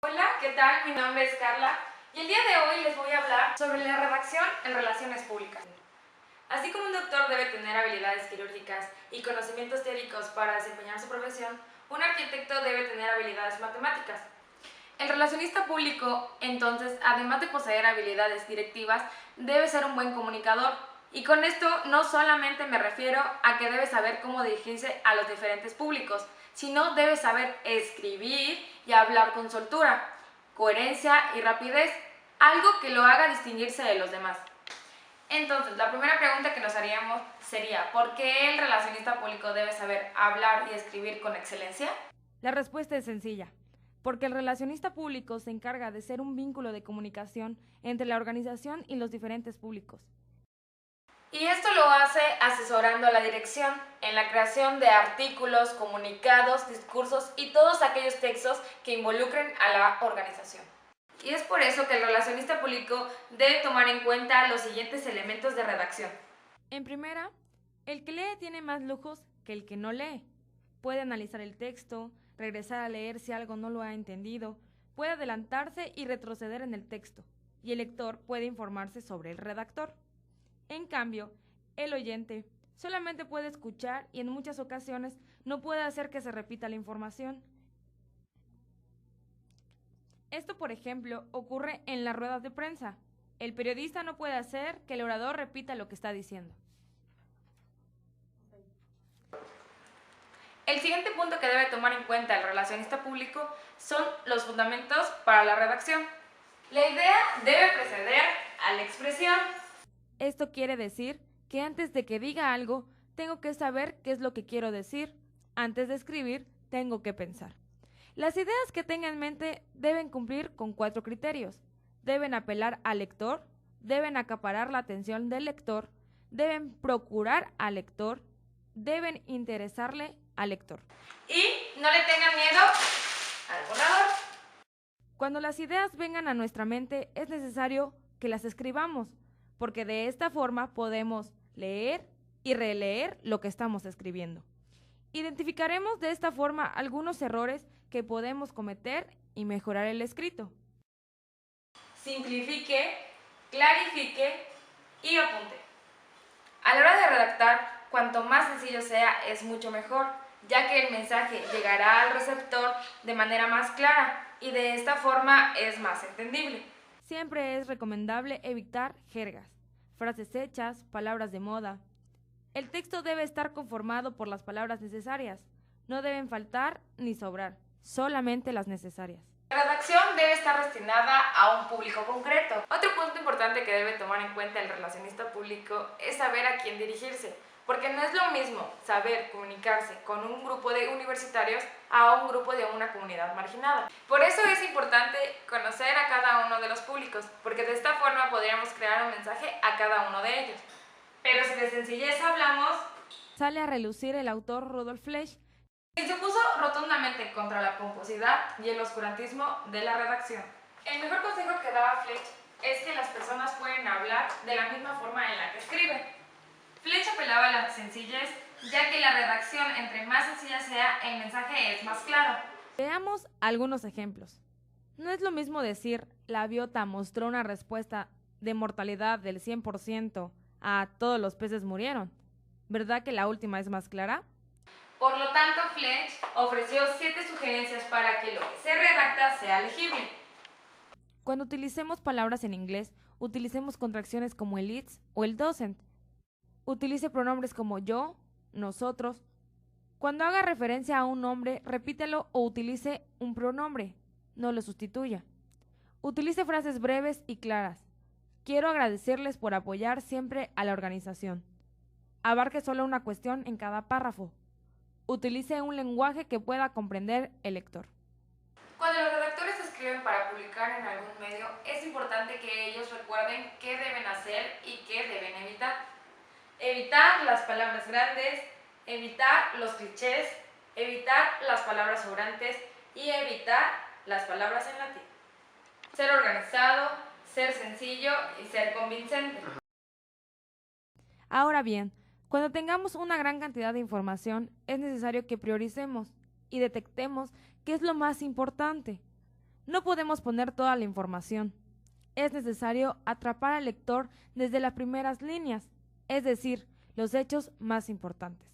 Hola, ¿qué tal? Mi nombre es Carla y el día de hoy les voy a hablar sobre la redacción en relaciones públicas. Así como un doctor debe tener habilidades quirúrgicas y conocimientos teóricos para desempeñar su profesión, un arquitecto debe tener habilidades matemáticas. El relacionista público, entonces, además de poseer habilidades directivas, debe ser un buen comunicador. Y con esto no solamente me refiero a que debe saber cómo dirigirse a los diferentes públicos, sino debe saber escribir y hablar con soltura, coherencia y rapidez, algo que lo haga distinguirse de los demás. Entonces, la primera pregunta que nos haríamos sería, ¿por qué el relacionista público debe saber hablar y escribir con excelencia? La respuesta es sencilla, porque el relacionista público se encarga de ser un vínculo de comunicación entre la organización y los diferentes públicos. Y esto lo hace asesorando a la dirección en la creación de artículos, comunicados, discursos y todos aquellos textos que involucren a la organización. Y es por eso que el relacionista público debe tomar en cuenta los siguientes elementos de redacción. En primera, el que lee tiene más lujos que el que no lee. Puede analizar el texto, regresar a leer si algo no lo ha entendido, puede adelantarse y retroceder en el texto, y el lector puede informarse sobre el redactor. En cambio, el oyente solamente puede escuchar y en muchas ocasiones no puede hacer que se repita la información. Esto, por ejemplo, ocurre en las ruedas de prensa. El periodista no puede hacer que el orador repita lo que está diciendo. El siguiente punto que debe tomar en cuenta el relacionista público son los fundamentos para la redacción. La idea debe preceder a la expresión. Esto quiere decir que antes de que diga algo, tengo que saber qué es lo que quiero decir. Antes de escribir, tengo que pensar. Las ideas que tenga en mente deben cumplir con 4 criterios. Deben apelar al lector, deben acaparar la atención del lector, deben procurar al lector, deben interesarle al lector. Y no le tengan miedo al borrador. Cuando las ideas vengan a nuestra mente, es necesario que las escribamos, porque de esta forma podemos leer y releer lo que estamos escribiendo. Identificaremos de esta forma algunos errores que podemos cometer y mejorar el escrito. Simplifique, clarifique y apunte. A la hora de redactar, cuanto más sencillo sea, es mucho mejor, ya que el mensaje llegará al receptor de manera más clara y de esta forma es más entendible. Siempre es recomendable evitar jergas, frases hechas, palabras de moda. El texto debe estar conformado por las palabras necesarias. No deben faltar ni sobrar, solamente las necesarias. La redacción debe estar destinada a un público concreto. Otro punto importante que debe tomar en cuenta el relacionista público es saber a quién dirigirse, porque no es lo mismo saber comunicarse con un grupo de universitarios a un grupo de una comunidad marginada. Por eso es importante conocer a cada uno de los públicos, porque de esta forma podríamos crear un mensaje a cada uno de ellos. Pero si de sencillez hablamos, Sale a relucir el autor Rudolf Flesch, quien se opuso rotundamente contra la pomposidad y el oscurantismo de la redacción. El mejor consejo que daba Fletch es que las personas pueden hablar de la misma forma en la que escriben. Fletch apelaba a la sencillez, ya que la redacción, entre más sencilla sea, el mensaje es más claro. Veamos algunos ejemplos. No es lo mismo decir la biota mostró una respuesta de mortalidad del 100% a todos los peces murieron. ¿Verdad que la última es más clara? Por lo tanto, Fletch ofreció 7 sugerencias para que lo que se redacta sea legible. Cuando utilicemos palabras en inglés, utilicemos contracciones como el it's o el doesn't. Utilice pronombres como yo, nosotros. Cuando haga referencia a un nombre, repítelo o utilice un pronombre, no lo sustituya. Utilice frases breves y claras. Quiero agradecerles por apoyar siempre a la organización. Abarque solo una cuestión en cada párrafo. Utilice un lenguaje que pueda comprender el lector. Cuando los redactores escriben para publicar en algún medio, es importante que ellos recuerden qué deben hacer y qué deben evitar. Evitar las palabras grandes, evitar los clichés, evitar las palabras sobrantes y evitar las palabras en latín. Ser organizado, ser sencillo y ser convincente. Ahora bien, cuando tengamos una gran cantidad de información, es necesario que prioricemos y detectemos qué es lo más importante. No podemos poner toda la información. Es necesario atrapar al lector desde las primeras líneas, es decir, los hechos más importantes.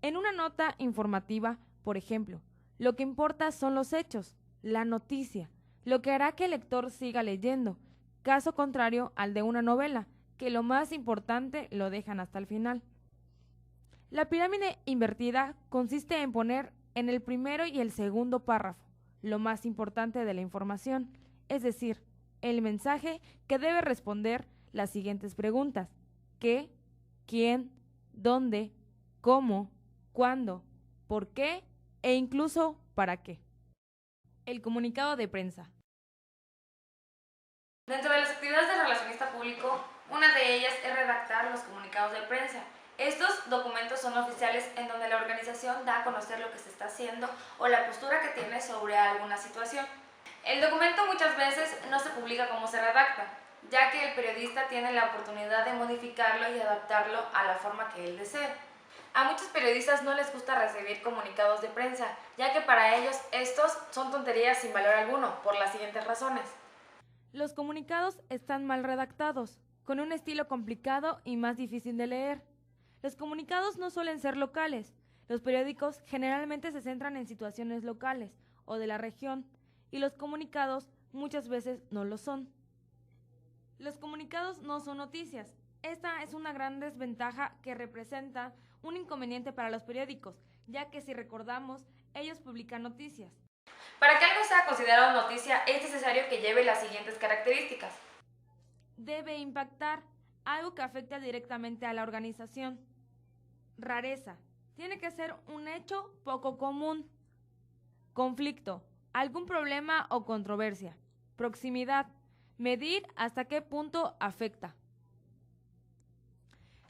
En una nota informativa, por ejemplo, lo que importa son los hechos, la noticia, lo que hará que el lector siga leyendo, caso contrario al de una novela, que lo más importante lo dejan hasta el final. La pirámide invertida consiste en poner en el primero y el segundo párrafo lo más importante de la información, es decir, el mensaje que debe responder las siguientes preguntas: ¿qué?, ¿quién?, ¿dónde?, ¿cómo?, ¿cuándo?, ¿por qué?, e incluso ¿para qué? El comunicado de prensa. Dentro de las actividades del relacionista público, una de ellas es redactar los comunicados de prensa. Estos documentos son oficiales en donde la organización da a conocer lo que se está haciendo o la postura que tiene sobre alguna situación. El documento muchas veces no se publica como se redacta, ya que el periodista tiene la oportunidad de modificarlo y adaptarlo a la forma que él desee. A muchos periodistas no les gusta recibir comunicados de prensa, ya que para ellos estos son tonterías sin valor alguno, por las siguientes razones. Los comunicados están mal redactados, con un estilo complicado y más difícil de leer. Los comunicados no suelen ser locales. Los periódicos generalmente se centran en situaciones locales o de la región, y los comunicados muchas veces no lo son. Los comunicados no son noticias. Esta es una gran desventaja que representa un inconveniente para los periódicos, ya que si recordamos, ellos publican noticias. Para que algo sea considerado noticia, es necesario que lleve las siguientes características. Debe impactar, algo que afecta directamente a la organización. Rareza, tiene que ser un hecho poco común. Conflicto, algún problema o controversia. Proximidad, medir hasta qué punto afecta.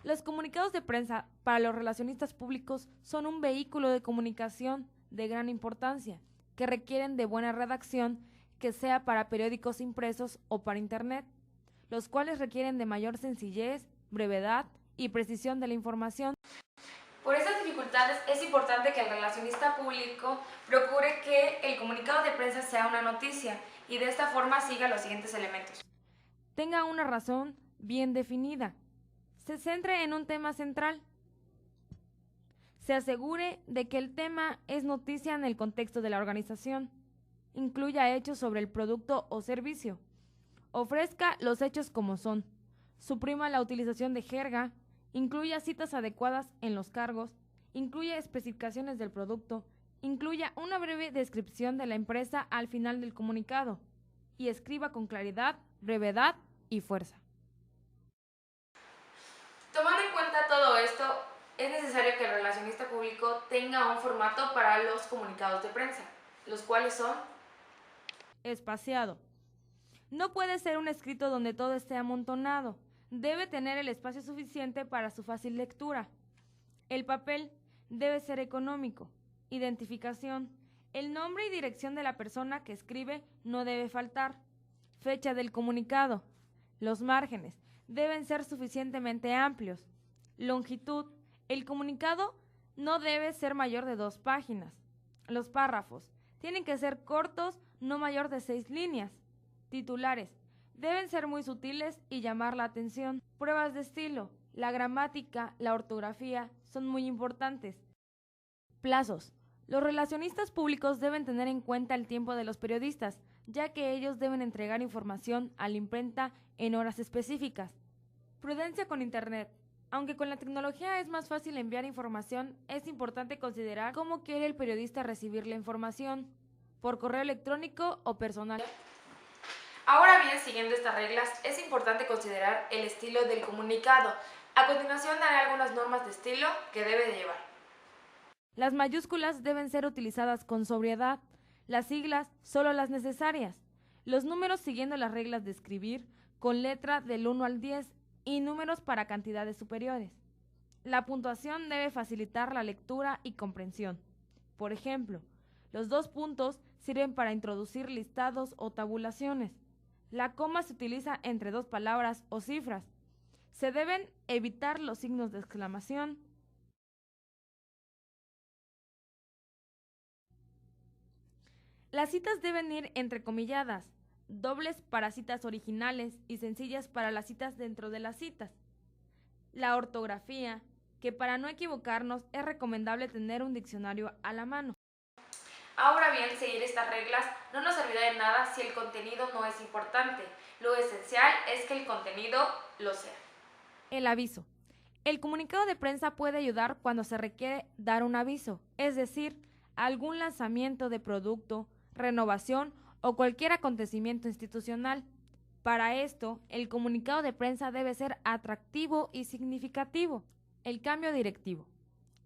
Los comunicados de prensa para los relacionistas públicos son un vehículo de comunicación de gran importancia, que requieren de buena redacción, que sea para periódicos impresos o para Internet, los cuales requieren de mayor sencillez, brevedad y precisión de la información. Por esas dificultades es importante que el relacionista público procure que el comunicado de prensa sea una noticia y de esta forma siga los siguientes elementos. Tenga una razón bien definida. Se centre en un tema central. Se asegure de que el tema es noticia en el contexto de la organización. Incluya hechos sobre el producto o servicio. Ofrezca los hechos como son. Suprima la utilización de jerga. Incluya citas adecuadas en los cargos. Incluya especificaciones del producto. Incluya una breve descripción de la empresa al final del comunicado. Y escriba con claridad, brevedad y fuerza. Tomando en cuenta todo esto, es necesario que el relacionista público tenga un formato para los comunicados de prensa, los cuales son: espaciado. No puede ser un escrito donde todo esté amontonado. Debe tener el espacio suficiente para su fácil lectura. El papel debe ser económico. Identificación. El nombre y dirección de la persona que escribe no debe faltar. Fecha del comunicado. Los márgenes deben ser suficientemente amplios. Longitud. El comunicado no debe ser mayor de 2 páginas. Los párrafos tienen que ser cortos, no mayor de 6 líneas. Titulares deben ser muy sutiles y llamar la atención. Pruebas de estilo. La gramática, la ortografía son muy importantes. Plazos. Los relacionistas públicos deben tener en cuenta el tiempo de los periodistas, ya que ellos deben entregar información a la imprenta en horas específicas. Prudencia con Internet. Aunque con la tecnología es más fácil enviar información, es importante considerar cómo quiere el periodista recibir la información, por correo electrónico o personal. Ahora bien, siguiendo estas reglas, es importante considerar el estilo del comunicado. A continuación daré algunas normas de estilo que debe de llevar. Las mayúsculas deben ser utilizadas con sobriedad, las siglas solo las necesarias, los números siguiendo las reglas de escribir con letra del 1 al 10 y números para cantidades superiores. La puntuación debe facilitar la lectura y comprensión. Por ejemplo, los 2 puntos sirven para introducir listados o tabulaciones. La coma se utiliza entre 2 palabras o cifras. Se deben evitar los signos de exclamación. Las citas deben ir entrecomilladas, dobles para citas originales y sencillas para las citas dentro de las citas. La ortografía, que para no equivocarnos es recomendable tener un diccionario a la mano. Ahora bien, seguir estas reglas no nos servirá de nada si el contenido no es importante. Lo esencial es que el contenido lo sea. El aviso. El comunicado de prensa puede ayudar cuando se requiere dar un aviso, es decir, algún lanzamiento de producto, renovación o cualquier acontecimiento institucional. Para esto, el comunicado de prensa debe ser atractivo y significativo. El cambio directivo.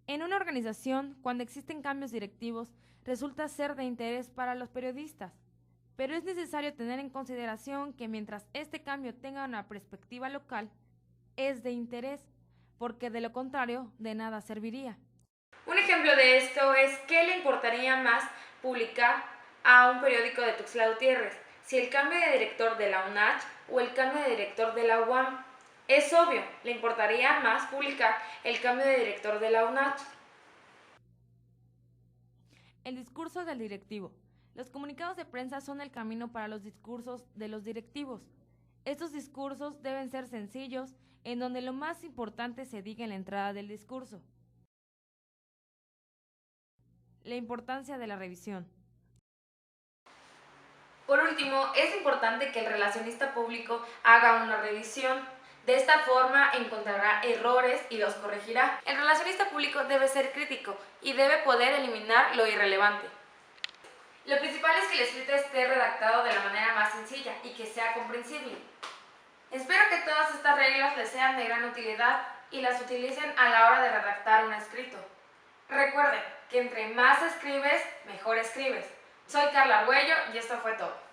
En una organización, cuando existen cambios directivos, resulta ser de interés para los periodistas, pero es necesario tener en consideración que mientras este cambio tenga una perspectiva local, es de interés, porque de lo contrario, de nada serviría. Un ejemplo de esto es ¿qué le importaría más publicar a un periódico de Tuxtla Gutiérrez? Si el cambio de director de la UNACH o el cambio de director de la UAM. Es obvio, le importaría más publicar el cambio de director de la UNACH. El discurso del directivo. Los comunicados de prensa son el camino para los discursos de los directivos. Estos discursos deben ser sencillos, en donde lo más importante se diga en la entrada del discurso. La importancia de la revisión. Por último, es importante que el relacionista público haga una revisión. De esta forma encontrará errores y los corregirá. El relacionista público debe ser crítico y debe poder eliminar lo irrelevante. Lo principal es que el escrito esté redactado de la manera más sencilla y que sea comprensible. Espero que todas estas reglas les sean de gran utilidad y las utilicen a la hora de redactar un escrito. Recuerden que entre más escribes, mejor escribes. Soy Carla Arguello y esto fue todo.